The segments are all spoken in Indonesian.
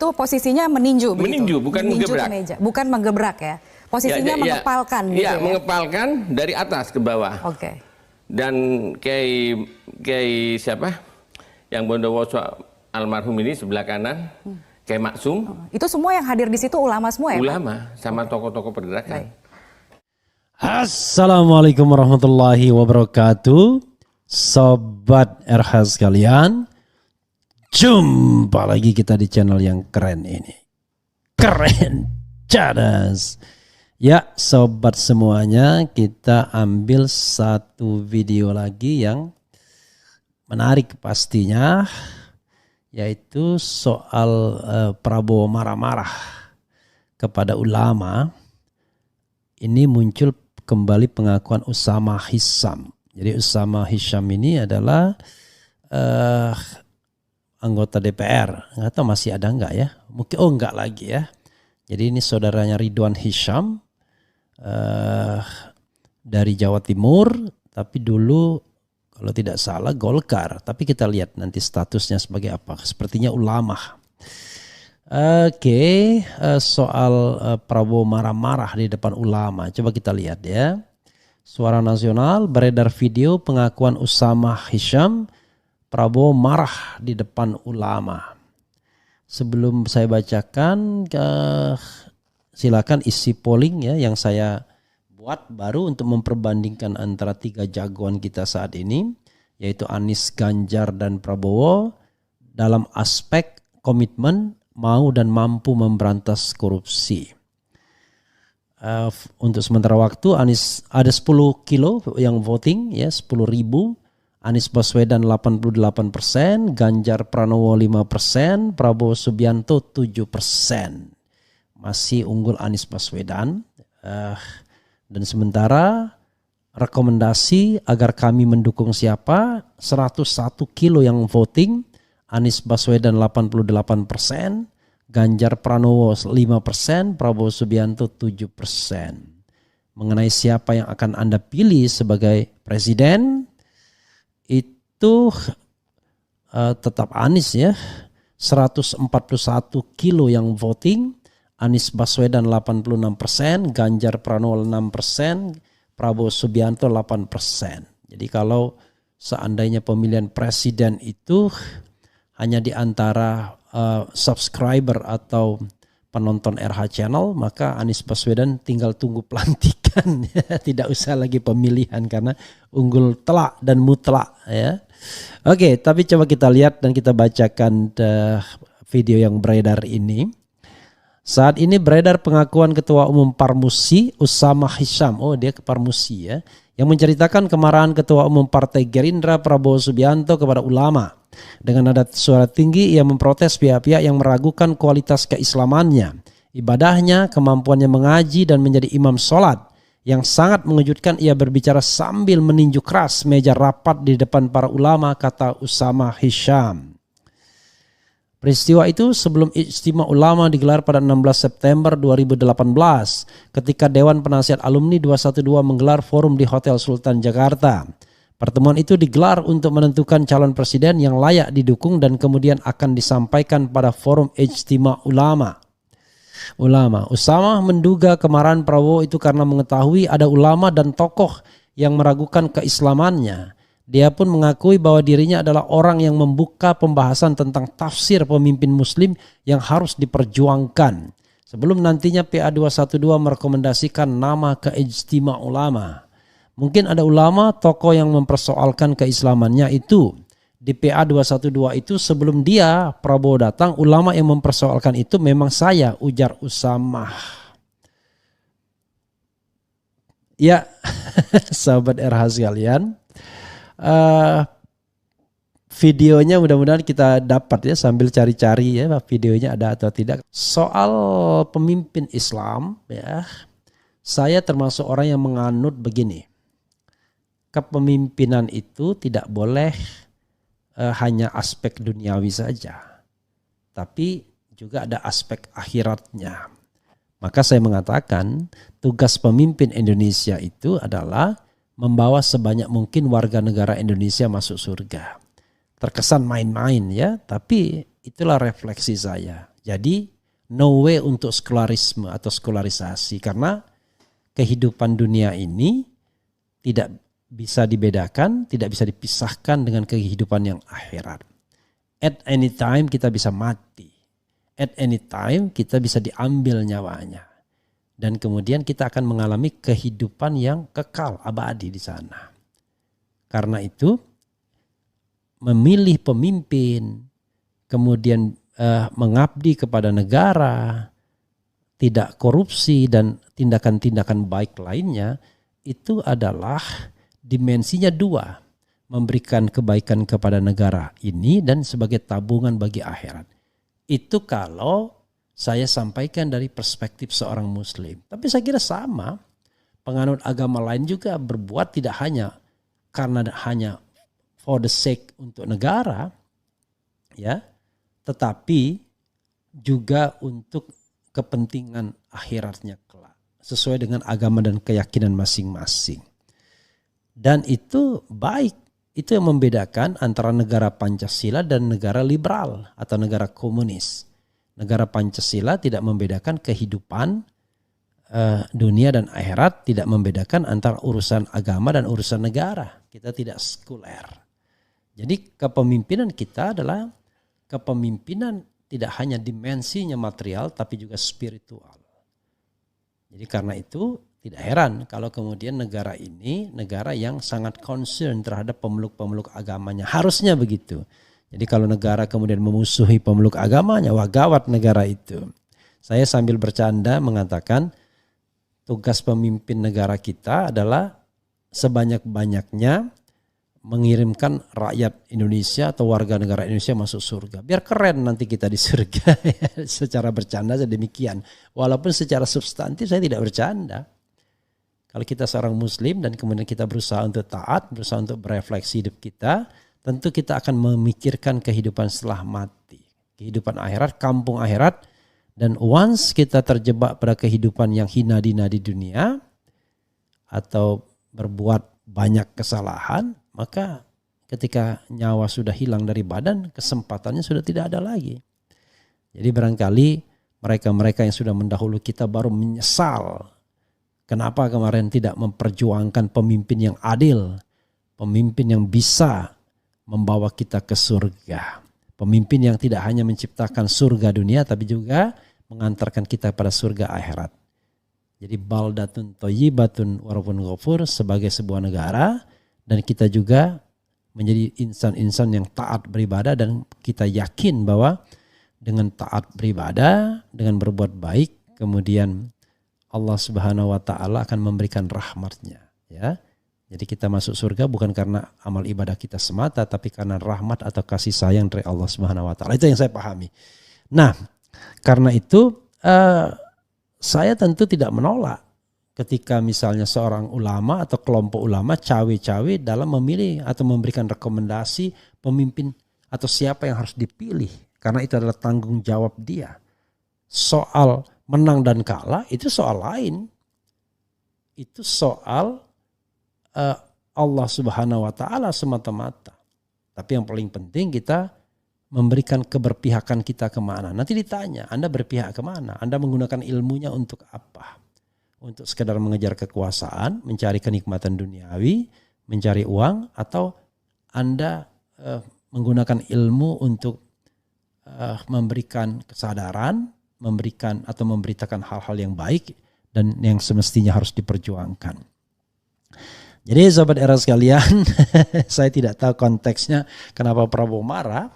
itu posisinya meninju begitu? Meninju, bukan meninju menggebrak. ke meja. Bukan menggebrak ya? Posisinya mengepalkan gitu ya? Mengepalkan dari atas ke bawah. Oke. Dan Kiai siapa? Yang Bondowoso almarhum ini sebelah kanan, Kiai Maksum. Itu semua yang hadir di situ ulama semua ya? Ulama sama tokoh-tokoh pergerakan. Baik. Assalamualaikum warahmatullahi wabarakatuh. Sobat RH sekalian, jumpa lagi kita di channel yang keren ini. Keren cadas. Ya sobat semuanya, kita ambil satu video lagi yang menarik pastinya, yaitu soal Prabowo marah-marah kepada ulama. Ini muncul kembali pengakuan Usama Hisham. Jadi Usama Hisham ini adalah anggota DPR. Nggak tahu masih ada nggak ya? Mungkin nggak lagi ya. Jadi ini saudaranya Ridwan Hisham dari Jawa Timur, tapi dulu kalau tidak salah Golkar. Tapi kita lihat nanti statusnya sebagai apa. Sepertinya ulama. Soal Prabowo marah-marah di depan ulama. Coba kita lihat ya. Suara Nasional beredar video pengakuan Usama Hisham, Prabowo marah di depan ulama. Sebelum saya bacakan, silakan isi polling ya yang saya buat baru untuk memperbandingkan antara tiga jagoan kita saat ini, yaitu Anies, Ganjar, dan Prabowo dalam aspek komitmen mau dan mampu memberantas korupsi. Untuk sementara waktu Anies ada 10 kilo yang voting ya, 10.000. Anies Baswedan 88%, Ganjar Pranowo 5%, Prabowo Subianto 7%. Masih unggul Anies Baswedan. Dan sementara rekomendasi agar kami mendukung siapa, 101 kilo yang voting, Anies Baswedan 88%, Ganjar Pranowo 5%, Prabowo Subianto 7%. Mengenai siapa yang akan Anda pilih sebagai presiden, itu tetap Anies ya. 141 kilo yang voting, Anies Baswedan 86%, Ganjar Pranowo 6%, Prabowo Subianto 8%. Jadi kalau seandainya pemilihan presiden itu hanya di antara subscriber atau penonton RH Channel, maka Anies Baswedan tinggal tunggu pelantikan ya. Tidak usah lagi pemilihan karena unggul telak dan mutlak ya. Oke, tapi coba kita lihat dan kita bacakan video yang beredar ini. Saat ini beredar pengakuan Ketua Umum Parmusi Usama Hisham, dia ke Parmusi ya, yang menceritakan kemarahan Ketua Umum Partai Gerindra Prabowo Subianto kepada ulama. Dengan nada suara tinggi ia memprotes pihak-pihak yang meragukan kualitas keislamannya, ibadahnya, kemampuannya mengaji dan menjadi imam sholat. Yang sangat mengejutkan, ia berbicara sambil meninju keras meja rapat di depan para ulama, kata Usama Hisham. Peristiwa itu sebelum Ijtima Ulama digelar pada 16 September 2018 ketika Dewan Penasihat Alumni 212 menggelar forum di Hotel Sultan Jakarta. Pertemuan itu digelar untuk menentukan calon presiden yang layak didukung dan kemudian akan disampaikan pada forum Ijtima Ulama. Usama menduga kemarahan Prabowo itu karena mengetahui ada ulama dan tokoh yang meragukan keislamannya. Dia pun mengakui bahwa dirinya adalah orang yang membuka pembahasan tentang tafsir pemimpin muslim yang harus diperjuangkan. Sebelum nantinya PA212 merekomendasikan nama ke Ijtima Ulama. Mungkin ada ulama, tokoh yang mempersoalkan keislamannya itu. Di PA212 itu sebelum dia, Prabowo datang, ulama yang mempersoalkan itu memang saya, ujar Usama. Ya, sahabat RH sekalian. Videonya mudah-mudahan kita dapat ya sambil cari-cari ya videonya ada atau tidak. Soal pemimpin Islam ya, saya termasuk orang yang menganut begini. Kepemimpinan itu tidak boleh hanya aspek duniawi saja, tapi juga ada aspek akhiratnya. Maka saya mengatakan tugas pemimpin Indonesia itu adalah membawa sebanyak mungkin warga negara Indonesia masuk surga. Terkesan main-main ya, tapi itulah refleksi saya. Jadi no way untuk sekularisme atau sekularisasi, karena kehidupan dunia ini tidak bisa dibedakan, tidak bisa dipisahkan dengan kehidupan yang akhirat. At any time kita bisa mati. At any time kita bisa diambil nyawanya. Dan kemudian kita akan mengalami kehidupan yang kekal, abadi di sana. Karena itu memilih pemimpin, kemudian mengabdi kepada negara, tidak korupsi dan tindakan-tindakan baik lainnya, itu adalah dimensinya dua, memberikan kebaikan kepada negara ini dan sebagai tabungan bagi akhirat. Itu kalau saya sampaikan dari perspektif seorang muslim. Tapi saya kira sama, penganut agama lain juga berbuat tidak hanya karena hanya for the sake untuk negara, ya, tetapi juga untuk kepentingan akhiratnya kelak, sesuai dengan agama dan keyakinan masing-masing. Dan itu baik, itu yang membedakan antara negara Pancasila dan negara liberal atau negara komunis. Negara Pancasila tidak membedakan kehidupan dunia dan akhirat, tidak membedakan antara urusan agama dan urusan negara. Kita tidak sekuler. Jadi kepemimpinan kita adalah kepemimpinan tidak hanya dimensinya material tapi juga spiritual. Jadi karena itu tidak heran kalau kemudian negara ini negara yang sangat concern terhadap pemeluk-pemeluk agamanya. Harusnya begitu. Jadi kalau negara kemudian memusuhi pemeluk agamanya, wah gawat negara itu. Saya sambil bercanda mengatakan tugas pemimpin negara kita adalah sebanyak-banyaknya mengirimkan rakyat Indonesia atau warga negara Indonesia masuk surga. Biar keren nanti kita di surga. Secara bercanda demikian. Walaupun secara substantif saya tidak bercanda. Kalau kita seorang muslim dan kemudian kita berusaha untuk taat, berusaha untuk berefleksi hidup kita, tentu kita akan memikirkan kehidupan setelah mati. Kehidupan akhirat, kampung akhirat. Dan once kita terjebak pada kehidupan yang hina-dina di dunia atau berbuat banyak kesalahan, maka ketika nyawa sudah hilang dari badan, kesempatannya sudah tidak ada lagi. Jadi barangkali mereka-mereka yang sudah mendahulu kita baru menyesal. Kenapa kemarin tidak memperjuangkan pemimpin yang adil, pemimpin yang bisa membawa kita ke surga. Pemimpin yang tidak hanya menciptakan surga dunia, tapi juga mengantarkan kita pada surga akhirat. Jadi baldatun thayyibatun warabun ghafur sebagai sebuah negara, dan kita juga menjadi insan-insan yang taat beribadah, dan kita yakin bahwa dengan taat beribadah, dengan berbuat baik, kemudian Allah Subhanahu wa taala akan memberikan rahmatnya, ya. Jadi kita masuk surga bukan karena amal ibadah kita semata, tapi karena rahmat atau kasih sayang dari Allah Subhanahu wa taala. Itu yang saya pahami. Nah, karena itu saya tentu tidak menolak ketika misalnya seorang ulama atau kelompok ulama cawe-cawe dalam memilih atau memberikan rekomendasi pemimpin atau siapa yang harus dipilih, karena itu adalah tanggung jawab dia. Soal menang dan kalah itu soal lain. Itu soal Allah Subhanahu wa taala semata-mata. Tapi yang paling penting kita memberikan keberpihakan kita kemana. Nanti ditanya, Anda berpihak kemana? Anda menggunakan ilmunya untuk apa? Untuk sekedar mengejar kekuasaan, mencari kenikmatan duniawi, mencari uang, atau Anda menggunakan ilmu untuk memberikan kesadaran, memberikan atau memberitakan hal-hal yang baik dan yang semestinya harus diperjuangkan. Jadi sahabat era sekalian, saya tidak tahu konteksnya kenapa Prabowo marah,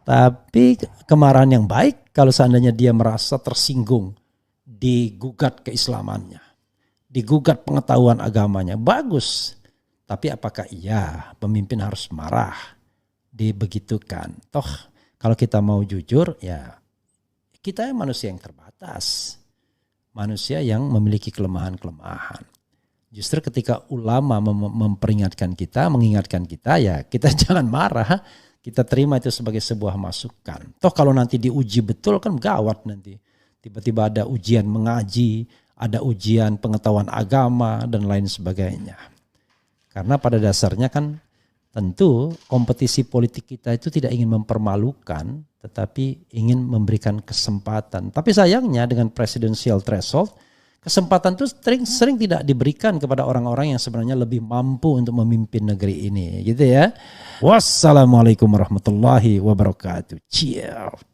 tapi kemarahan yang baik kalau seandainya dia merasa tersinggung, digugat keislamannya, digugat pengetahuan agamanya, bagus. Tapi apakah iya pemimpin harus marah, dibegitukan? Toh kalau kita mau jujur, ya kita manusia yang terbatas, manusia yang memiliki kelemahan-kelemahan. Justru ketika ulama memperingatkan kita, mengingatkan kita, ya kita jangan marah, kita terima itu sebagai sebuah masukan. Toh kalau nanti diuji betul kan gawat nanti. Tiba-tiba ada ujian mengaji, ada ujian pengetahuan agama dan lain sebagainya. Karena pada dasarnya kan tentu kompetisi politik kita itu tidak ingin mempermalukan, tetapi ingin memberikan kesempatan. Tapi sayangnya dengan presidensial threshold, kesempatan itu sering tidak diberikan kepada orang-orang yang sebenarnya lebih mampu untuk memimpin negeri ini, gitu ya. Wassalamualaikum warahmatullahi wabarakatuh. Ciao.